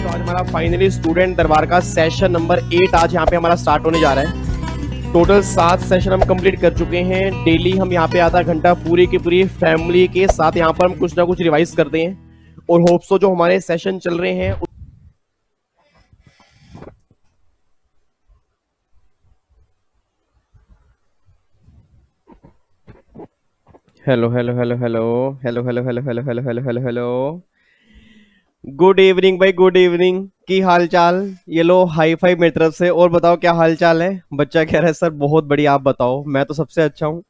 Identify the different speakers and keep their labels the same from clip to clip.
Speaker 1: आज हमारा finally student दरबार का सेशन नंबर 8 आज यहाँ पे हमारा स्टार्ट होने जा रहा है। टोटल 7 सेशन हम कंप्लीट कर चुके हैं। डेली हम यहाँ पे आधा घंटा पूरी की पूरी फैमिली के साथ यहाँ पर हम कुछ ना कुछ रिवाइज करते हैं और होप्स जो हमारे सेशन चल रहे हैं hello hello hello hello hello hello hello hello hello hello hello hello good evening भाई, गुड इवनिंग। की हाल चाल? ये लो हाई फाइव मेरी तरफ से। और बताओ क्या हाल चाल है? बच्चा कह रहा है सर बहुत बढ़िया, आप बताओ। मैं तो सबसे अच्छा हूँ।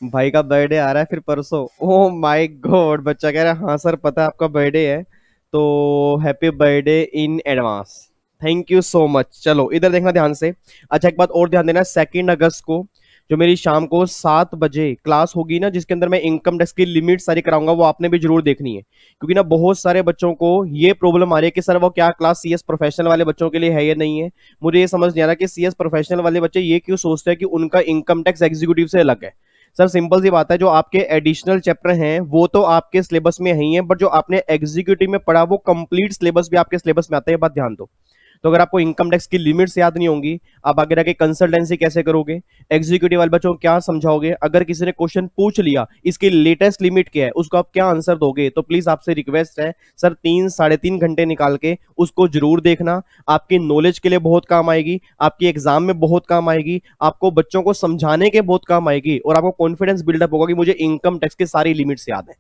Speaker 1: भाई का बर्थडे आ रहा है फिर परसों। ओह माय गॉड, बच्चा कह रहा है हाँ सर पता है आपका बर्थडे है, तो happy birthday in advance. Thank you so much. चलो इधर देखना ध्यान से। अच्छा एक बात और ध्यान देना, 2 अगस्त को जो मेरी शाम को 7 बजे क्लास होगी ना, जिसके अंदर मैं इनकम टैक्स की लिमिट सारी कराऊंगा, वो आपने भी जरूर देखनी है। क्योंकि ना बहुत सारे बच्चों को ये प्रॉब्लम आ रही है कि सर वो क्या क्लास सीएस प्रोफेशनल वाले बच्चों के लिए है या नहीं है। मुझे ये समझ नहीं आ रहा कि सीएस प्रोफेशनल वाले बच्चे ये क्यों सोचते हैं कि उनका इनकम टैक्स एग्जीक्यूटिव से अलग है। सर सिंपल सी बात है, जो आपके एडिशनल चैप्टर हैं वो तो आपके सिलेबस में ही हैं, बट जो आपने एग्जीक्यूटिव में पढ़ा वो कंप्लीट सिलेबस भी आपके सिलेबस में आता है। बात ध्यान दो। तो अगर आपको इनकम टैक्स की लिमिट्स याद नहीं होंगी, आप आगे जाके कंसल्टेंसी कैसे करोगे? एग्जीक्यूटिव वाले बच्चों को क्या समझाओगे? अगर किसी ने क्वेश्चन पूछ लिया इसकी लेटेस्ट लिमिट क्या है, उसको आप क्या आंसर दोगे? तो प्लीज आपसे रिक्वेस्ट है सर 3 साढ़े 3 घंटे निकाल के उसको जरूर देखना। आपकी नॉलेज के लिए बहुत काम आएगी, आपकी एग्जाम में बहुत काम आएगी, आपको बच्चों को समझाने के बहुत काम आएगी और आपको कॉन्फिडेंस बिल्डअप होगा कि मुझे इनकम टैक्स की सारी लिमिट्स याद है।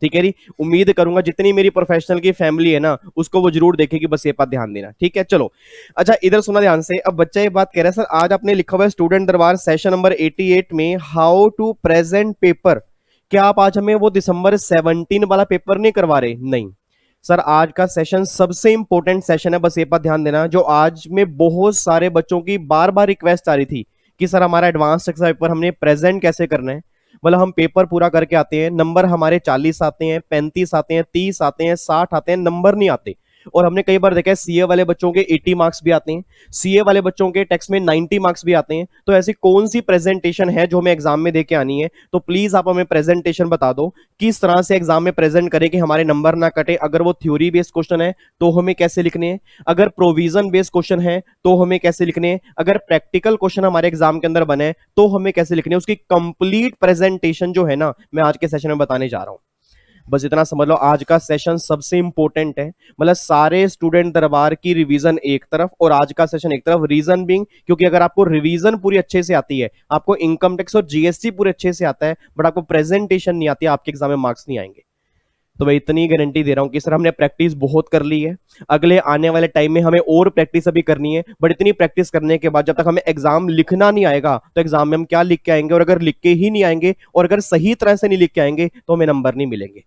Speaker 1: ठीक है जी। उम्मीद करूंगा जितनी मेरी प्रोफेशनल की फैमिली है ना उसको वो जरूर देखेगी, बस ये बात ध्यान देना। ठीक है चलो। अच्छा इधर सुना ध्यान से। अब बच्चा ये बात कह रहा है सर आज आपने लिखा हुआ है स्टूडेंट दरबार सेशन नंबर 88 में हाउ टू प्रेजेंट पेपर, क्या आप आज हमें वो दिसंबर 17 वाला पेपर नहीं करवा रहे? नहीं सर, आज का सेशन सबसे इंपॉर्टेंट सेशन है, बस ये बात ध्यान देना। जो आज में बहुत सारे बच्चों की बार बार रिक्वेस्ट आ रही थी कि सर हमारा एडवांस टैक्स पेपर हमने प्रेजेंट कैसे करना है। मतलब हम पेपर पूरा करके आते हैं, नंबर हमारे 40 आते हैं, 35 आते हैं, 30 आते हैं, 60 आते हैं, नंबर नहीं आते। और हमने कई बार देखा है सीए वाले बच्चों के 80 मार्क्स भी आते हैं, सीए वाले बच्चों के टेक्स्ट में 90 मार्क्स भी आते हैं। तो ऐसी कौन सी प्रेजेंटेशन है जो हमें एग्जाम में देके आनी है? तो प्लीज आप हमें प्रेजेंटेशन बता दो किस तरह से एग्जाम में प्रेजेंट करें कि हमारे नंबर ना कटे। अगर वो थ्योरी बेस्ड क्वेश्चन है तो हमें कैसे लिखने हैं, अगर प्रोविजन बेस्ड क्वेश्चन है तो हमें कैसे लिखने हैं, अगर प्रैक्टिकल क्वेश्चन हमारे एग्जाम के अंदर बने तो हमें कैसे लिखने हैं। उसकी कंप्लीट प्रेजेंटेशन जो है ना मैं आज के सेशन में बताने जा रहा हूं। बस इतना समझ लो, आज का सेशन सबसे इंपॉर्टेंट है। मतलब सारे स्टूडेंट दरबार की रिवीजन एक तरफ और आज का सेशन एक तरफ। रीजन बिंग क्योंकि अगर आपको रिवीजन पूरी अच्छे से आती है, आपको इनकम टैक्स और जीएसटी पूरे अच्छे से आता है, बट आपको प्रेजेंटेशन नहीं आती, आपके एग्जाम में मार्क्स नहीं आएंगे। तो मैं इतनी गारंटी दे रहा हूं कि सर हमने प्रैक्टिस बहुत कर ली है, अगले आने वाले टाइम में हमें और प्रैक्टिस अभी करनी है। बट इतनी प्रैक्टिस करने के बाद जब तक हमें एग्जाम लिखना नहीं आएगा तो एग्जाम में हम क्या लिख के आएंगे? और अगर लिख के ही नहीं आएंगे और अगर सही तरह से नहीं लिख के आएंगे तो हमें नंबर नहीं मिलेंगे।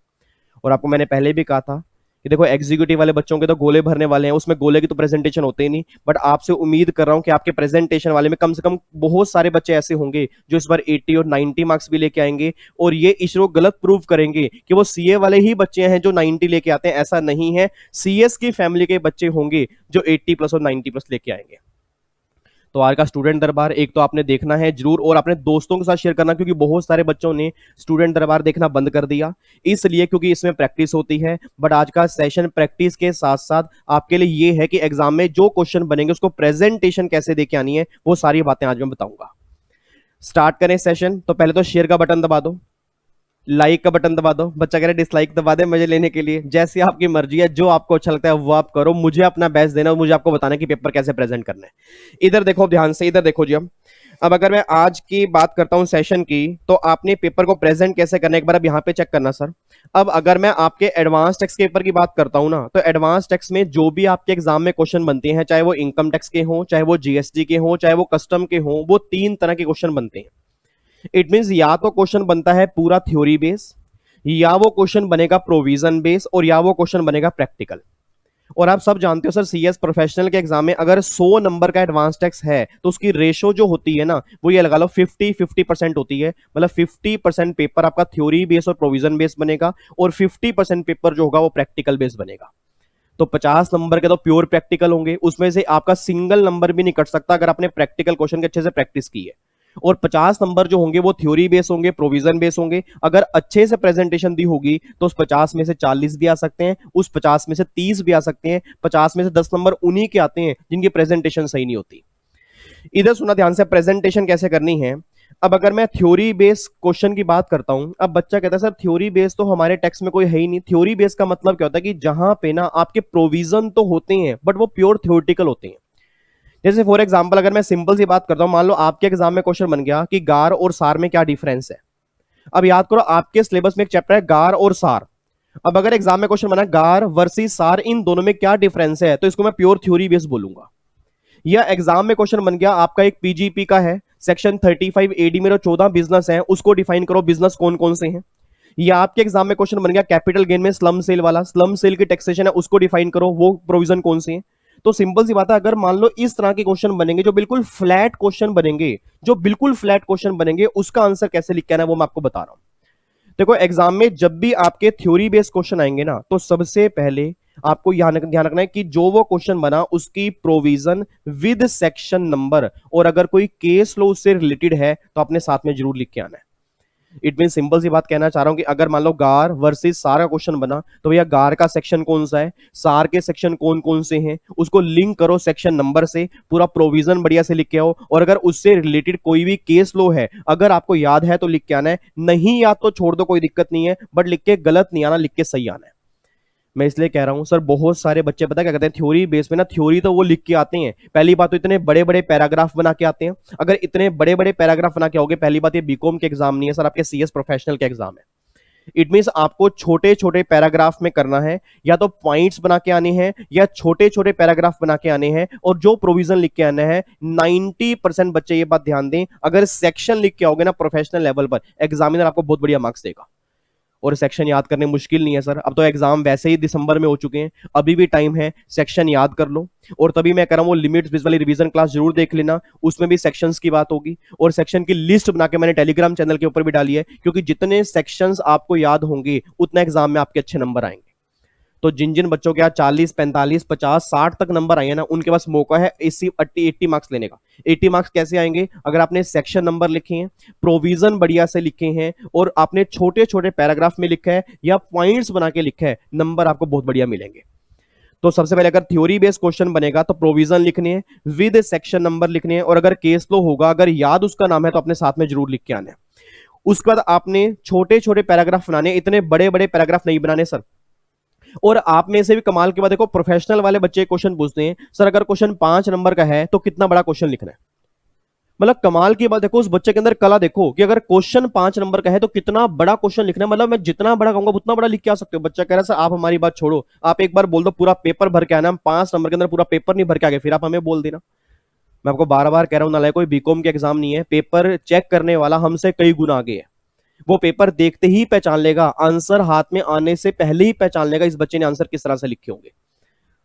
Speaker 1: और आपको मैंने पहले भी कहा था कि देखो एग्जीक्यूटिव वाले बच्चों के तो गोले भरने वाले हैं, उसमें गोले की तो प्रेजेंटेशन होते ही नहीं। बट आपसे उम्मीद कर रहा हूं कि आपके प्रेजेंटेशन वाले में कम से कम बहुत सारे बच्चे ऐसे होंगे जो इस बार 80 और 90 मार्क्स भी लेके आएंगे। और ये इसरो गलत प्रूव करेंगे कि वो सीए वाले ही बच्चे हैं जो 90 लेके आते हैं, ऐसा नहीं है। सीएस की फैमिली के बच्चे होंगे जो 80 प्लस और 90 प्लस लेके आएंगे। तो आज का स्टूडेंट दरबार एक तो आपने देखना है जरूर और अपने दोस्तों के साथ शेयर करना, क्योंकि बहुत सारे बच्चों ने स्टूडेंट दरबार देखना बंद कर दिया इसलिए क्योंकि इसमें प्रैक्टिस होती है। बट आज का सेशन प्रैक्टिस के साथ साथ आपके लिए ये है कि एग्जाम में जो क्वेश्चन बनेंगे उसको प्रेजेंटेशन कैसे देके आनी है, वो सारी बातें आज मैं बताऊंगा। स्टार्ट करें सेशन। तो पहले तो शेयर का बटन दबा दो, लाइक का बटन दबा दो। बच्चा कह रहा है डिसलाइक दबा दे मजे लेने के लिए, जैसी आपकी मर्जी है, जो आपको अच्छा लगता है वो आप करो। मुझे अपना बेस्ट देना और मुझे आपको बताना कि पेपर कैसे प्रेजेंट करना है। इधर देखो ध्यान से, इधर देखो जी। अब अगर मैं आज की बात करता हूं सेशन की, तो आपने पेपर को प्रेजेंट कैसे करना है एक बार अब यहां पे चेक करना सर। अब अगर मैं आपके एडवांस टैक्स के पेपर की बात करता हूं ना, तो एडवांस टैक्स में जो भी आपके एग्जाम में क्वेश्चन बनते हैं, चाहे वो इनकम टैक्स के हों, चाहे वो जीएसटी के हों, चाहे वो कस्टम के हों, वो 3 तरह के क्वेश्चन बनते हैं। इट मीन या तो क्वेश्चन बनता है पूरा थ्योरी बेस, या वो क्वेश्चन बनेगा प्रोविजन बेस, और या वो क्वेश्चन बनेगा प्रैक्टिकल। और आप सब जानते हो सर सीएस प्रोफेशनल के एग्जाम में अगर 100 नंबर का एडवांस टैक्स है तो उसकी रेशो जो होती है ना वो ये लगा लो 50-50% होती है। मतलब 50% पेपर आपका थ्योरी बेस और प्रोविजन बेस बनेगा और 50% पेपर जो होगा वो प्रैक्टिकल बेस बनेगा। तो 50 नंबर के तो प्योर प्रैक्टिकल होंगे, उसमें से आपका सिंगल नंबर भी नहीं कट सकता अगर आपने प्रैक्टिकल क्वेश्चन के अच्छे से प्रैक्टिस की है। और 50 नंबर जो होंगे वो थ्योरी बेस होंगे, प्रोविजन बेस होंगे। अगर अच्छे से प्रेजेंटेशन दी होगी तो उस 50 में से 40 भी आ सकते हैं, उस 50 में से 30 भी आ सकते हैं, 50 में से 10 नंबर उन्हीं के आते हैं जिनकी प्रेजेंटेशन सही नहीं होती। इधर सुना ध्यान से, प्रेजेंटेशन कैसे करनी है। अब अगर मैं थ्योरी बेस क्वेश्चन की बात करता हूं, अब बच्चा कहता है सर थ्योरी बेस तो हमारे टेक्स्ट में कोई है ही नहीं। थ्योरी बेस का मतलब क्या होता है कि जहां पे ना आपके प्रोविजन तो होते हैं बट वो प्योर थ्योरेटिकल होते हैं। जैसे फॉर एग्जांपल अगर मैं सिंपल सी बात करता हूं, मान लो आपके एग्जाम में क्वेश्चन बन गया कि गार और सार में क्या डिफरेंस है। अब याद करो आपके सिलेबस में एक चैप्टर है गार और सार। अब अगर एग्जाम में क्वेश्चन बना गार वर्सेस सार, इन दोनों में क्या डिफरेंस है, तो इसको मैं प्योर थ्योरी बेस बोलूंगा। या एग्जाम में क्वेश्चन बन गया आपका एक पीजीपी का है, सेक्शन 35 एडी में 14 बिजनेस है, उसको डिफाइन करो बिजनेस कौन कौन से हैं। या आपके एग्जाम में क्वेश्चन बन गया कैपिटल गेन में स्लम सेल वाला, स्लम सेल की टैक्सेशन है उसको डिफाइन करो, वो प्रोविजन कौन से हैं। तो सिंपल सी बात है, अगर मान लो इस तरह के क्वेश्चन बनेंगे जो बिल्कुल फ्लैट क्वेश्चन बनेंगे, जो बिल्कुल फ्लैट क्वेश्चन बनेंगे, उसका आंसर कैसे लिख के आना है वो मैं आपको बता रहा हूं। देखो एग्जाम में जब भी आपके थ्योरी बेस्ड क्वेश्चन आएंगे ना, तो सबसे पहले आपको ध्यान रखना है कि जो वो क्वेश्चन बना उसकी प्रोविजन विद सेक्शन नंबर, और अगर कोई केस लो उससे रिलेटेड है तो आपने साथ में जरूर लिख के आना है। इट मीन सिंपल सी बात कहना चाह रहा हूं कि अगर मान लो गार वर्सेस सार का क्वेश्चन बना, तो भैया गार का सेक्शन कौन सा है, सार के सेक्शन कौन कौन से हैं, उसको लिंक करो सेक्शन नंबर से, पूरा प्रोविजन बढ़िया से लिख के आओ। और अगर उससे रिलेटेड कोई भी केस लो है, अगर आपको याद है तो लिख के आना है, नहीं याद तो छोड़ दो, कोई दिक्कत नहीं है, बट लिख के गलत नहीं आना, लिख के सही आना है। मैं इसलिए कह रहा हूं सर, बहुत सारे बच्चे पता क्या कहते हैं थ्योरी बेस में ना, थ्योरी तो वो लिख के आते हैं, पहली बात तो इतने बड़े बड़े पैराग्राफ बना के आते हैं। अगर इतने बड़े बड़े पैराग्राफ बना के आओगे, पहली बात ये बीकॉम के एग्जाम नहीं है सर, आपके सीएस प्रोफेशनल के एग्जाम है। इट मींस आपको छोटे छोटे पैराग्राफ में करना है, या तो पॉइंट्स बना के आने हैं या छोटे छोटे पैराग्राफ बना के आने हैं, और जो प्रोविजन लिख के आना है। 90% बच्चे ये बात ध्यान दें, अगर सेक्शन लिख के आओगे ना प्रोफेशनल लेवल पर, एग्जामिनर आपको बहुत बढ़िया मार्क्स देगा। और सेक्शन याद करने मुश्किल नहीं है सर, अब तो एग्जाम वैसे ही दिसंबर में हो चुके हैं, अभी भी टाइम है, सेक्शन याद कर लो। और तभी मैं कह रहा हूं वो लिमिट्स बेस वाली रिवीजन क्लास जरूर देख लेना, उसमें भी सेक्शंस की बात होगी, और सेक्शन की लिस्ट बना के मैंने टेलीग्राम चैनल के ऊपर भी डाली है, क्योंकि जितने सेक्शंस आपको याद होंगे उतना एग्जाम में आपके अच्छे नंबर आएंगे। तो जिन जिन बच्चों के यहाँ 40, 45, 50, 60 तक नंबर आए ना, उनके पास मौका है 80 मार्क्स लेने का। 80 मार्क्स कैसे आएंगे, अगर आपने सेक्शन नंबर लिखे हैं, प्रोविजन बढ़िया से लिखे हैं, और आपने छोटे छोटे पैराग्राफ में लिखा है या पॉइंट्स बना के लिखा है, नंबर आपको बहुत बढ़िया मिलेंगे। तो सबसे पहले अगर थ्योरी बेस्ड क्वेश्चन बनेगा तो प्रोविजन लिखने हैं, विद सेक्शन नंबर लिखने हैं, और अगर केस लो होगा, अगर याद उसका नाम है, तो अपने साथ में जरूर लिख के आना है। उसके बाद आपने छोटे छोटे पैराग्राफ बनाने, इतने बड़े बड़े पैराग्राफ नहीं बनाने सर। और आप में से भी कमाल के बाद देखो, प्रोफेशनल वाले बच्चे क्वेश्चन पूछते हैं सर अगर क्वेश्चन 5 नंबर का है तो कितना बड़ा क्वेश्चन लिखना है। मतलब कमाल की बात देखो, उस बच्चे के अंदर कला देखो कि अगर क्वेश्चन 5 नंबर का है तो कितना बड़ा क्वेश्चन लिखना है। मतलब मैं जितना बड़ा कहूंगा उतना बड़ा लिख के आ सकते हो। बच्चा कह रहा है सर आप हमारी बात छोड़ो, आप एक बार बोल दो पूरा पेपर भर के आना, हम 5 नंबर के अंदर पूरा पेपर नहीं भर के आ गए, फिर आप हमें बोल देना। मैं आपको बार बार कह रहा हूं, नालायक कोई बीकॉम के एग्जाम नहीं है, पेपर चेक करने वाला हमसे कई गुना आगे है। वो पेपर देखते ही पहचान लेगा, आंसर हाथ में आने से पहले ही पहचान लेगा इस बच्चे ने आंसर किस तरह से लिखे होंगे।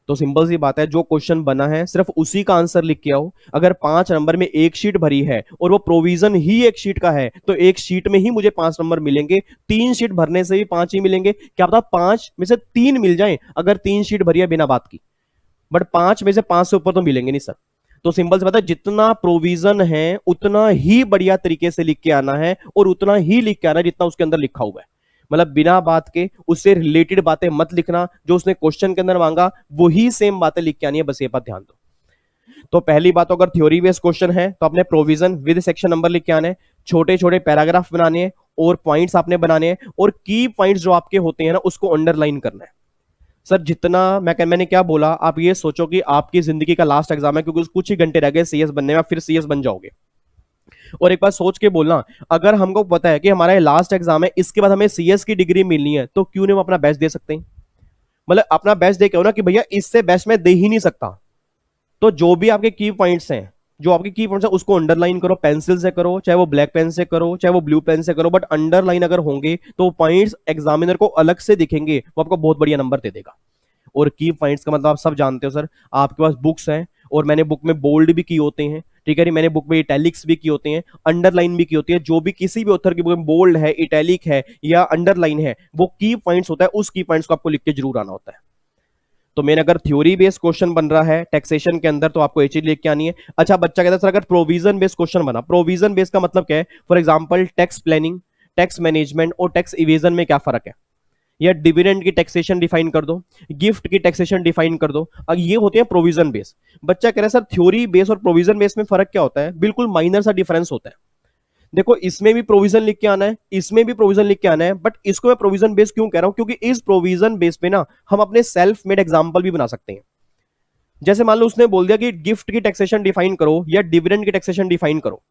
Speaker 1: तो सिंपल सी बात है, जो क्वेश्चन बना है सिर्फ उसी का आंसर लिख के आओ। अगर 5 नंबर में एक शीट भरी है और वो प्रोविजन ही एक शीट का है, तो एक शीट में ही मुझे 5 नंबर मिलेंगे, 3 शीट भरने से भी 5 ही मिलेंगे। क्या पता 5 में से 3 मिल जाए, अगर 3 शीट भरी है बिना बात की, बट 5 में से 5 से ऊपर तो मिलेंगे नहीं सर। तो सिंपल से पता है, जितना प्रोविजन है उतना ही बढ़िया तरीके से लिख के आना है, और उतना ही लिख के आना है जितना उसके अंदर लिखा हुआ है। मतलब बिना बात के उससे रिलेटेड बातें मत लिखना, जो उसने क्वेश्चन के अंदर मांगा वही सेम बातें लिख के आनी है, बस ये बात ध्यान दो। तो पहली बात, अगर थ्योरी बेस्ड क्वेश्चन है तो अपने प्रोविजन विद सेक्शन नंबर लिख के आने हैं, छोटे छोटे पैराग्राफ बनाने हैं, और पॉइंट्स आपने बनाने हैं, और की पॉइंट्स जो आपके होते हैं ना उसको अंडरलाइन करना है। सर जितना मैंने क्या बोला, आप ये सोचो कि आपकी जिंदगी का लास्ट एग्जाम है, क्योंकि कुछ ही घंटे रह गए सीएस बनने में, फिर सीएस बन जाओगे। और एक बार सोच के बोलना, अगर हमको पता है कि हमारा लास्ट एग्जाम है, इसके बाद हमें सीएस की डिग्री मिलनी है, तो क्यों नहीं हम अपना बेस्ट दे सकते हैं। मतलब अपना बेस्ट दे के हो ना कि भैया इससे बेस्ट मैं दे ही नहीं सकता। तो जो भी आपके की पॉइंट्स हैं, जो आपके की पॉइंट्स हैं उसको अंडरलाइन करो, पेंसिल से करो, चाहे वो ब्लैक पेन से करो, चाहे वो ब्लू पेन से करो, बट अंडरलाइन अगर होंगे तो पॉइंट्स एग्जामिनर को अलग से दिखेंगे, वो आपको बहुत बढ़िया नंबर दे देगा। और की पॉइंट्स का मतलब आप सब जानते हो सर, आपके पास बुक्स हैं, और मैंने बुक में बोल्ड भी किए होते हैं, ठीक है, मैंने बुक में इटैलिक्स भी किए होते हैं, अंडरलाइन भी की होती है। जो भी किसी भी ऑथर की बुक में बोल्ड है, इटैलिक है या अंडरलाइन है, वो की पॉइंट्स होता है, उस की पॉइंट्स को आपको लिख के जरूर आना होता है। तो मैंने अगर थ्योरी बेस्ड क्वेश्चन बन रहा है टैक्सेशन के अंदर तो आपको ये चीज लेके आनी है। अच्छा बच्चा कहता है सर अगर प्रोविजन बेस्ड क्वेश्चन बना, प्रोविजन बेस्ड का मतलब क्या है? For example tax planning, tax management और टैक्स इवेजन में क्या फर्क है, या डिविडेंड की टैक्सेशन डिफाइन कर दो, गिफ्ट की टैक्सेशन डिफाइन कर दो। अब ये होते हैं प्रोविजन बेस। बच्चा कह रहा है सर थ्योरी बेस और प्रोविजन बेस में फर्क क्या होता है? बिल्कुल माइनर सा डिफरेंस होता है। देखो इसमें भी प्रोविजन लिख के आना है, इसमें भी प्रोविजन लिख के आना है, बट इसको मैं प्रोविजन बेस क्यों कह रहा हूं? क्योंकि इस प्रोविजन बेस पे ना हम अपने सेल्फ मेड एग्जांपल भी बना सकते हैं। जैसे मान लो उसने बोल दिया कि गिफ्ट की टैक्सेशन डिफाइन करो या डिविडेंड की टैक्सेशन डिफाइन करो।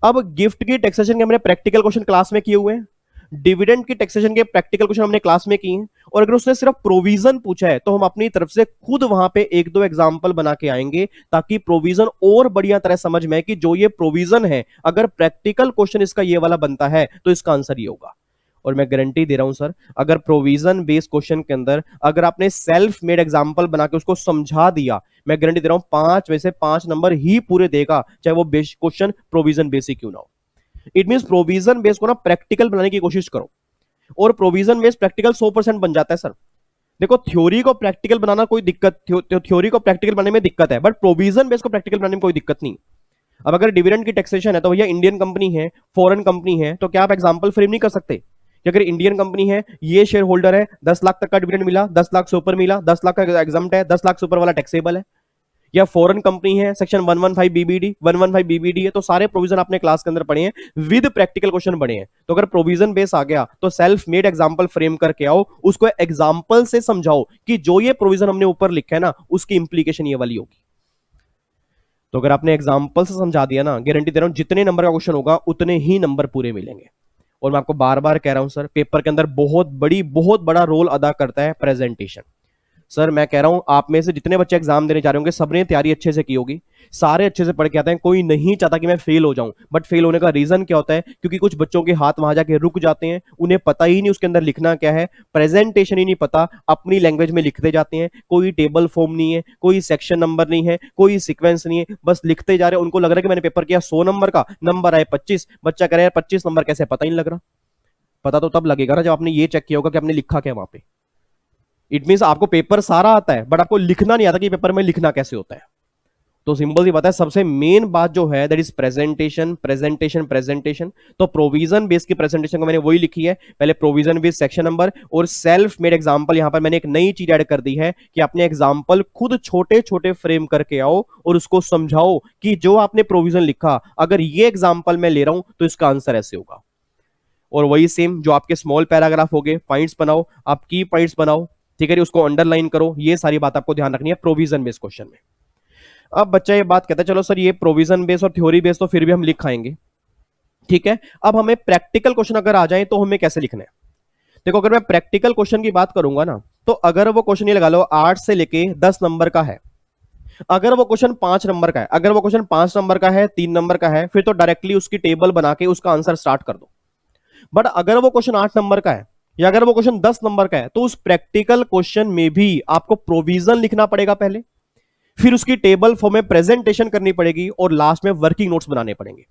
Speaker 1: अब गिफ्ट की टैक्सेशन के हमने प्रैक्टिकल क्वेश्चन क्लास में किए हुए हैं, डिविडेंड की टैक्सेशन के प्रैक्टिकल क्वेश्चन हमने क्लास में किए हैं, और अगर उसने सिर्फ प्रोविजन पूछा है तो हम अपनी तरफ से खुद वहां पे एक दो एग्जांपल बना के आएंगे ताकि प्रोविजन और बढ़िया तरह समझ में आए कि जो ये प्रोविजन है अगर प्रैक्टिकल क्वेश्चन इसका ये वाला बनता है तो इसका आंसर ये होगा। और मैं गारंटी दे रहा हूं सर, अगर प्रोविजन बेस्ड क्वेश्चन के अंदर अगर आपने सेल्फ मेड एग्जांपल बना के उसको समझा दिया, मैं गारंटी दे रहा हूं 5 में से 5 नंबर ही पूरे देगा, चाहे वो बेस्ड क्वेश्चन प्रोविजन बेसिक क्यों ना हो। इट मीन प्रोविजन बेस को ना प्रैक्टिकल बनाने की कोशिश करो, और प्रोविजन बेस प्रैक्टिकल 100% बन जाता है सर। देखो थ्योरी को प्रैक्टिकल बनाना कोई दिक्कत, थ्योरी को प्रैक्टिकल बनाने में दिक्कत है, बट प्रोविजन बेस को प्रैक्टिकल बनाने में कोई दिक्कत नहीं। अब अगर डिविडेंड की टैक्सेशन है तो भैया इंडियन कंपनी है, फॉरेन कंपनी है, तो क्या आप एग्जांपल फ्रेम नहीं कर सकते कि अगर इंडियन कंपनी है, ये शेयर होल्डर है, 10 लाख तक का डिविडेंड मिला, 10 लाख से ऊपर मिला, 10 लाख का एग्जाम्प्ट है, 10 लाख से ऊपर वाला टैक्सेबल है। या फॉरेन कंपनी है, सेक्शन 115 बीबीडी, 115 बीबीडी है, तो सारे प्रोविजन आपने क्लास के अंदर पढ़े हैं, विद प्रैक्टिकल क्वेश्चन पढ़े हैं। तो अगर प्रोविजन बेस आ गया तो सेल्फ मेड एग्जांपल फ्रेम करके आओ, उसको एग्जांपल से समझाओ कि जो ये प्रोविजन हमने ऊपर लिखा है ना उसकी इंप्लीकेशन ये वाली होगी। तो अगर आपने एग्जांपल से समझा दिया ना, गारंटी दे रहा हूं जितने नंबर का क्वेश्चन होगा उतने ही नंबर पूरे मिलेंगे। और मैं आपको बार बार कह रहा हूं सर, पेपर के अंदर बहुत बड़ा रोल अदा करता है प्रेजेंटेशन। सर मैं कह रहा हूं आप में से जितने बच्चे एग्जाम देने जा रहे होंगे सबने तैयारी अच्छे से की होगी, सारे अच्छे से पढ़ के आते हैं, कोई नहीं चाहता कि मैं फेल हो जाऊं। बट फेल होने का रीजन क्या होता है? क्योंकि कुछ बच्चों के हाथ वहां जाके रुक जाते हैं, उन्हें पता ही नहीं उसके अंदर लिखना क्या है, प्रेजेंटेशन ही नहीं पता, अपनी लैंग्वेज में लिखते जाते हैं, कोई टेबल फॉर्म नहीं है, कोई सेक्शन नंबर नहीं है, कोई सीक्वेंस नहीं है, बस लिखते जा रहे हैं। उनको लग रहा है कि मैंने पेपर किया 100 नंबर का, नंबर आए 25, बच्चा कह रहा है 25 नंबर कैसे, पता ही नहीं लग रहा। पता तो तब लगेगा ना जब आपने ये चेक किया होगा कि आपने लिखा क्या वहां पे। इट मीन आपको पेपर सारा आता है बट आपको लिखना नहीं आता कि पेपर में लिखना कैसे होता है। तो सिंपल सी बात है, सबसे मेन बात जो है that is presentation presentation presentation. तो प्रोविजन बेस की प्रेजेंटेशन को मैंने वही लिखी है, पहले प्रोविजन बेस सेक्शन नंबर और सेल्फ मेड एग्जांपल। यहां पर मैंने एक नई चीज ऐड कर दी है कि अपने एग्जांपल खुद छोटे छोटे फ्रेम करके आओ और उसको समझाओ कि जो आपने प्रोविजन लिखा अगर ये एग्जांपल मैं ले रहा हूं तो इसका आंसर ऐसे होगा। और वही सेम जो आपके स्मॉल पैराग्राफ हो गए, पॉइंट्स बनाओ, आप की पॉइंट्स बनाओ, ठीक है, उसको अंडरलाइन करो। ये सारी बात आपको ध्यान रखनी है प्रोविजन बेस क्वेश्चन में। अब बच्चा ये बात कहता है चलो सर ये प्रोविजन बेस और थ्योरी बेस तो फिर भी हम लिख आएंगे, ठीक है, अब हमें प्रैक्टिकल क्वेश्चन अगर आ जाए तो हमें कैसे लिखना है? देखो अगर मैं प्रैक्टिकल क्वेश्चन की बात करूंगा ना, तो अगर वो क्वेश्चन ये लगा लो 8 से लेके 10 नंबर का है, अगर वो क्वेश्चन 5 नंबर का है, अगर वो क्वेश्चन 5 नंबर का है, 3 नंबर का है, फिर तो डायरेक्टली उसकी टेबल बना के उसका आंसर स्टार्ट कर दो। बट अगर वो क्वेश्चन 8 नंबर का है या अगर वो क्वेश्चन 10 नंबर का है तो उस प्रैक्टिकल क्वेश्चन में भी आपको प्रोविजन लिखना पड़ेगा पहले, फिर उसकी टेबल फॉर्म में प्रेजेंटेशन करनी पड़ेगी और लास्ट में वर्किंग नोट्स बनाने पड़ेंगे।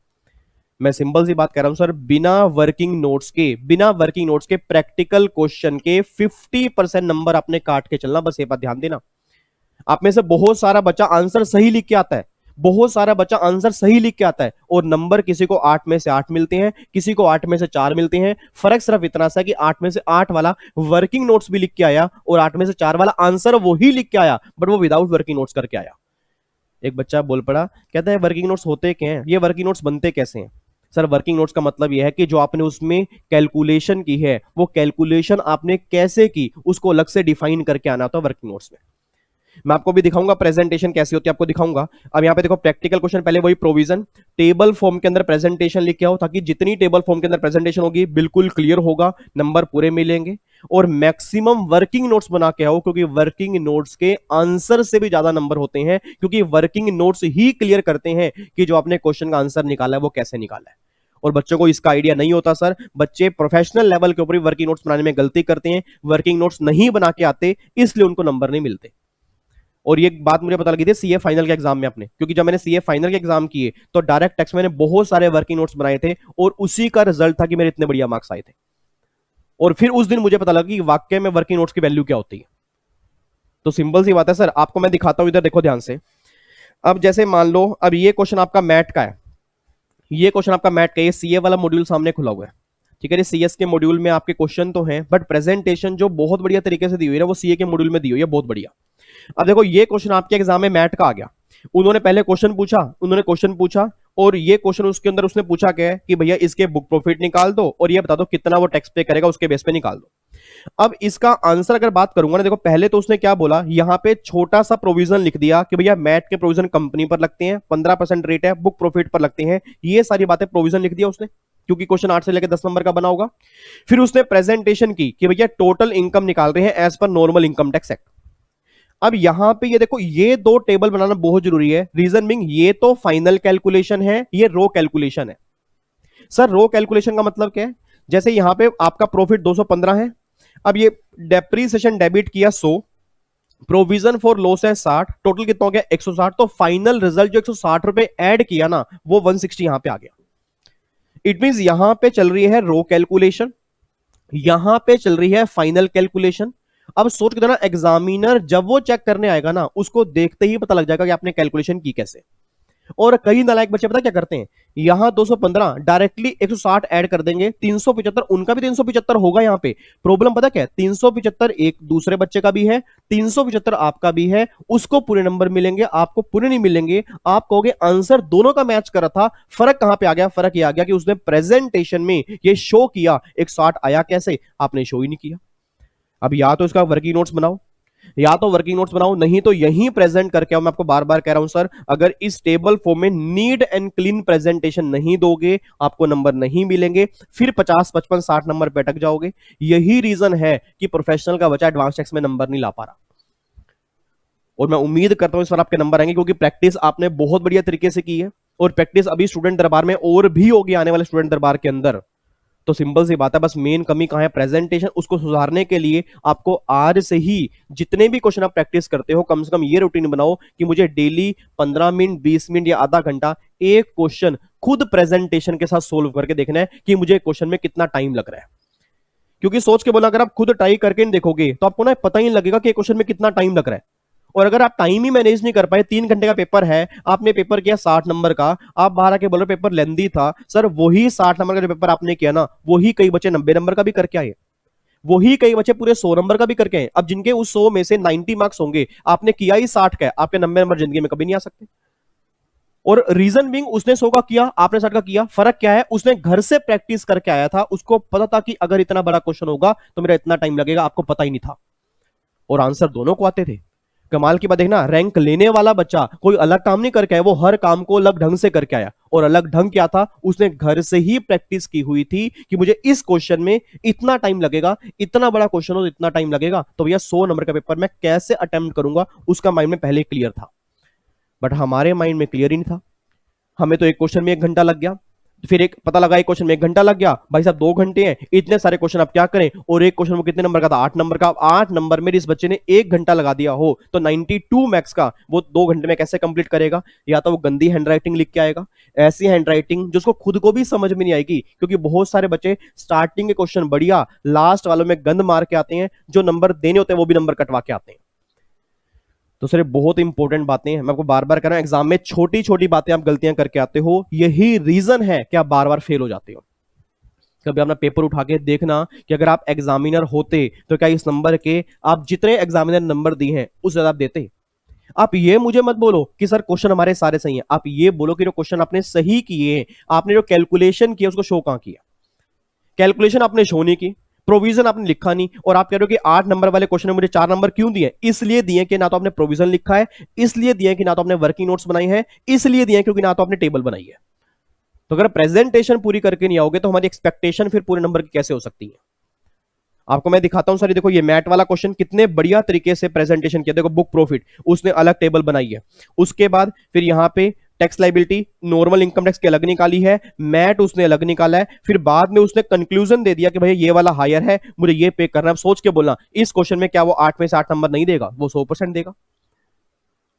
Speaker 1: मैं सिंपल सी बात कह रहा हूं सर, बिना वर्किंग नोट्स के प्रैक्टिकल क्वेश्चन के 50% नंबर आपने काट के चलना। बस ये बात ध्यान देना। आप में से बहुत सारा बच्चा आंसर सही लिख के आता है, बहुत सारा बच्चा आंसर सही लिख के आता है और नंबर किसी को 8 में से 8 मिलते हैं, किसी को 8 में से 4 मिलते हैं। फर्क सिर्फ इतना सा कि 8 में से 8 वाला वर्किंग नोट्स भी लिख के आया और 8 में से 4 वाला आंसर वही लिख के आया बट वो विदाउट वर्किंग नोट्स करके आया। एक बच्चा बोल पड़ा, कहता है वर्किंग नोट्स होते क्या हैं, ये वर्किंग नोट्स बनते कैसे हैं? सर वर्किंग नोट्स का मतलब यह है कि जो आपने उसमें कैलकुलेशन की है वो कैलकुलेशन आपने कैसे की उसको अलग से डिफाइन करके आना होता है वर्किंग नोट्स में। मैं आपको भी दिखाऊंगा प्रेजेंटेशन कैसी होती है, आपको दिखाऊंगा। अब यहां पे देखो प्रैक्टिकल क्वेश्चन, पहले वही प्रोविजन, टेबल फॉर्म के अंदर प्रेजेंटेशन लिख के आओ ताकि जितनी टेबल फॉर्म के अंदर प्रेजेंटेशन होगी बिल्कुल क्लियर होगा, नंबर पूरे मिलेंगे। और मैक्सिमम वर्किंग नोट्स बना के आओ क्योंकि वर्किंग नोट्स के आंसर से भी ज्यादा नंबर होते हैं, क्योंकि वर्किंग नोट्स ही क्लियर करते हैं कि जो आपने क्वेश्चन का आंसर निकाला है वो कैसे निकाला है। और बच्चों को इसका आइडिया नहीं होता सर, बच्चे प्रोफेशनल लेवल के ऊपर वर्किंग नोट्स बनाने में गलती करते हैं, वर्किंग नोट्स नहीं बना के आते इसलिए उनको नंबर नहीं मिलते। और ये बात मुझे पता लगी थी सीए फाइनल के एग्जाम में अपने, क्योंकि जब मैंने सीए फाइनल के एग्जाम किए तो डायरेक्ट टेक्स्ट मैंने बहुत सारे वर्किंग नोट्स बनाए थे और उसी का रिजल्ट था कि मेरे इतने बढ़िया मार्क्स आए थे। और फिर उस दिन मुझे पता लगा कि वाकई में वर्किंग नोट्स की वैल्यू क्या होती है। तो सिंपल सी बात है सर, आपको मैं दिखाता हूं, इधर देखो ध्यान से। अब जैसे मान लो, अब ये क्वेश्चन आपका मैट का है, ये क्वेश्चन आपका मैट का, ये सीए वाला मॉड्यूल सामने खुला हुआ है, ठीक है। सीएस के मॉड्यूल में आपके क्वेश्चन तो हैं, बट प्रेजेंटेशन जो बहुत बढ़िया तरीके से दी हुई है वो सीए के मॉड्यूल में दी हुई है, बहुत बढ़िया। अब देखो ये क्वेश्चन आपके एग्जाम में मैट का आ गया, उन्होंने पहले क्वेश्चन पूछा और ये क्वेश्चन उसके अंदर उसने पूछा क्या है कि भैया इसके बुक प्रॉफिट निकाल दो और ये बता दो कितना वो टैक्स पे करेगा, उसके बेस पे निकाल दो। अब इसका आंसर अगर बात करूंगा ना, देखो पहले तो उसने क्या बोला, यहां पे छोटा सा प्रोविजन लिख दिया कि भैया मैट के प्रोविजन कंपनी पर लगते हैं, 15% रेट है, बुक प्रॉफिट पर लगते हैं, ये सारी बातें प्रोविजन लिख दिया उसने, क्योंकि क्वेश्चन 8 से लेकर 10 नंबर का बना होगा। फिर उसने प्रेजेंटेशन की कि भैया टोटल इनकम निकाल रहे हैं as per normal income tax act. अब यहां पे ये देखो, ये दो टेबल बनाना बहुत जरूरी है, रीजन बिंग ये तो फाइनल कैलकुलेशन है, ये रो कैलकुलेशन है। सर रो कैलकुलेशन का मतलब क्या है, जैसे यहां पे आपका प्रॉफिट 215 है, अब ये डेप्रीसिएशन डेबिट किया 100, प्रोविजन फॉर लॉस है 60, टोटल कितना हो गया 160, तो फाइनल रिजल्ट जो 160 रुपए ऐड किया ना, वो 160 यहां पे आ गया। इट मींस यहां पे चल रही है रो कैलकुलेशन, यहां पे चल रही है फाइनल कैलकुलेशन। अब सोच के ना, एग्जामिनर जब वो चेक करने आएगा ना, उसको देखते ही पता लग जाएगा कि आपने कैलकुलेशन की कैसे। और कई नालायक बच्चे पता क्या करते हैं, यहां 215 डायरेक्टली 160 ऐड कर देंगे, 375 उनका भी 375 होगा। यहां पे प्रॉब्लम पता क्या है, 375 एक दूसरे बच्चे का भी है, 375 आपका भी है, उसको पूरे नंबर मिलेंगे, आपको पूरे नहीं मिलेंगे। आप कहोगे आंसर दोनों का मैच कर रहा था, फर्क कहां पे आ गया, फर्क ये आ गया कि उसने प्रेजेंटेशन में ये शो किया 160 आया कैसे, आपने शो ही नहीं किया। अब या तो इसका वर्किंग नोट्स बनाओ, या तो वर्किंग नोट्स बनाओ, नहीं तो यहीं प्रेजेंट करके आओ। मैं आपको बार बार कह रहा हूं सर, अगर इस टेबल फॉर्म में नीट एंड क्लीन प्रेजेंटेशन नहीं दोगे, आपको नंबर नहीं मिलेंगे, फिर 50 55 60 नंबर पे अटक जाओगे। यही रीजन है कि प्रोफेशनल का बच्चा एडवांस टैक्स में नंबर नहीं ला पा रहा। और मैं उम्मीद करता हूं इस बार आपके नंबर आएंगे, क्योंकि प्रैक्टिस आपने बहुत बढ़िया तरीके से की है, और प्रैक्टिस अभी स्टूडेंट दरबार में और भी होगी आने वाले स्टूडेंट दरबार के अंदर। तो सिंपल सी बात है, बस मेन कमी कहां है, प्रेजेंटेशन। उसको सुधारने के लिए आपको आज से ही जितने भी क्वेश्चन आप प्रैक्टिस करते हो, कम से कम ये रूटीन बनाओ कि मुझे डेली 15 मिनट 20 मिनट या आधा घंटा एक क्वेश्चन खुद प्रेजेंटेशन के साथ सोल्व करके देखना है कि मुझे क्वेश्चन में कितना टाइम लग रहा है। क्योंकि सोच के बोला, अगर आप खुद ट्राई करके नहीं देखोगे तो आपको ना पता ही नहीं लगेगा कि क्वेश्चन में कितना टाइम लग रहा है। और अगर आप टाइम ही मैनेज नहीं कर पाए, 3 घंटे का पेपर है, आपने पेपर किया 60 नंबर का, आप बाहर आके बोल रहे पेपर लेंदी था, सर वही 60 नंबर का जो पेपर आपने किया ना, वही कई बच्चे 90 नंबर का भी करके आए, वही कई बच्चे पूरे 100 नंबर का भी करके आए। अब जिनके उस 100 में से 90 मार्क्स होंगे, आपने किया ही 60 का, आपके 90 नंबर जिंदगी में कभी नहीं आ सकते। और रीजन बिंग, उसने 100 का किया, आपने 60 का किया, फर्क क्या है, उसने घर से प्रैक्टिस करके आया था, उसको पता था कि अगर इतना बड़ा क्वेश्चन होगा तो मेरा इतना टाइम लगेगा, आपको पता ही नहीं था, और आंसर दोनों को आते थे। कमाल की बात देखना, रैंक लेने वाला बच्चा कोई अलग काम नहीं करके आया, वो हर काम को अलग ढंग से करके आया। और अलग ढंग क्या था, उसने घर से ही प्रैक्टिस की हुई थी कि मुझे इस क्वेश्चन में इतना टाइम लगेगा, इतना बड़ा क्वेश्चन हो तो इतना टाइम लगेगा, तो भैया 100 नंबर का पेपर मैं कैसे अटेम्प्ट करूंगा, उसका माइंड में पहले क्लियर था। बट हमारे माइंड में क्लियर ही नहीं था, हमें तो एक क्वेश्चन में 1 घंटा लग गया, फिर एक पता लगा एक क्वेश्चन में 1 घंटा लग गया, भाई साहब 2 घंटे हैं, इतने सारे क्वेश्चन आप क्या करें। और एक क्वेश्चन वो कितने नंबर का था, 8 नंबर का। 8 नंबर में इस बच्चे ने 1 घंटा लगा दिया हो तो 92 मैक्स का वो 2 घंटे में कैसे कंप्लीट करेगा। या तो वो गंदी हैंडराइटिंग लिख के आएगा, ऐसी हैंडराइटिंग जो उसको खुद को भी समझ में नहीं आएगी, क्योंकि बहुत सारे बच्चे स्टार्टिंग के क्वेश्चन बढ़िया, लास्ट वालों में गंद मार के आते हैं, जो नंबर देने होते हैं वो भी नंबर कटवा के आते हैं। तो सर बहुत इंपॉर्टेंट बातें हैं, मैं आपको बार बार कह रहा हूं, एग्जाम में छोटी छोटी बातें आप गलतियां करके आते हो, यही रीजन है कि आप बार बार फेल हो जाते हो। कभी अपना पेपर उठा के देखना कि अगर आप एग्जामिनर होते तो क्या इस नंबर के आप जितने एग्जामिनर नंबर दिए हैं उस ज्यादा आप देते। आप ये मुझे मत बोलो कि सर क्वेश्चन हमारे सारे सही हैं, आप ये बोलो कि जो क्वेश्चन आपने सही किए हैं, आपने जो कैलकुलेशन किया उसको शो कहां किया। कैलकुलेशन आपने शो नहीं की, प्रोविजन आपने लिखा नहीं, और आप कह रहे हो कि 8 नंबर वाले क्वेश्चन में मुझे 4 नंबर क्यों दिए, इसलिए दिए कि ना तो आपने प्रोविजन लिखा है, इसलिए दिए कि ना तो आपने वर्किंग नोट्स बनाई है, इसलिए दिए क्योंकि ना तो आपने टेबल बनाई है। तो अगर प्रेजेंटेशन पूरी करके नहीं आओगे तो हमारी एक्सपेक्टेशन फिर पूरे नंबर की कैसे हो सकती है। आपको मैं दिखाता हूं सर, देखो ये मैट वाला क्वेश्चन कितने बढ़िया तरीके से प्रेजेंटेशन किया। देखो बुक प्रॉफिट उसने अलग टेबल बनाई है, उसके बाद फिर यहां पे tax liability normal income tax की अलग निकाली है, मैट उसने अलग निकाला है, फिर बाद में उसने कंक्लूजन दे दिया कि भाई ये वाला हायर है, मुझे ये पे करना है। सोच के बोलना इस क्वेश्चन में क्या वो 8 में से 8 नंबर नहीं देगा, वो 100% देगा।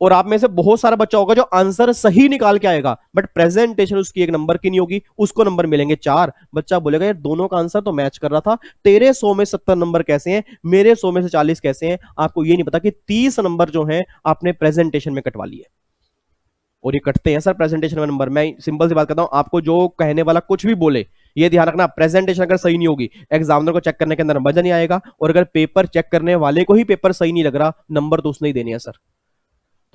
Speaker 1: और आप में से बहुत सारा बच्चा होगा जो आंसर सही निकाल के आएगा, बट प्रेजेंटेशन उसकी एक नंबर की नहीं होगी, उसको नंबर मिलेंगे 4। बच्चा बोलेगा यार दोनों का आंसर तो मैच कर रहा था, तेरे 100 में 70 नंबर कैसे हैं, मेरे 100 में से 40 कैसे हैं। आपको ये नहीं पता कि 30 नंबर जो है आपने प्रेजेंटेशन में कटवा लिए, और ये कटते हैं सर प्रेजेंटेशन में नंबर। मैं सिंपल सी बात करता हूं, आपको जो कहने वाला कुछ भी बोले ये ध्यान रखना, प्रेजेंटेशन अगर सही नहीं होगी एग्जामिनर को चेक करने के अंदर मजा नहीं आएगा, और अगर पेपर चेक करने वाले को ही पेपर सही नहीं लग रहा, नंबर तो उसने ही देने हैं सर।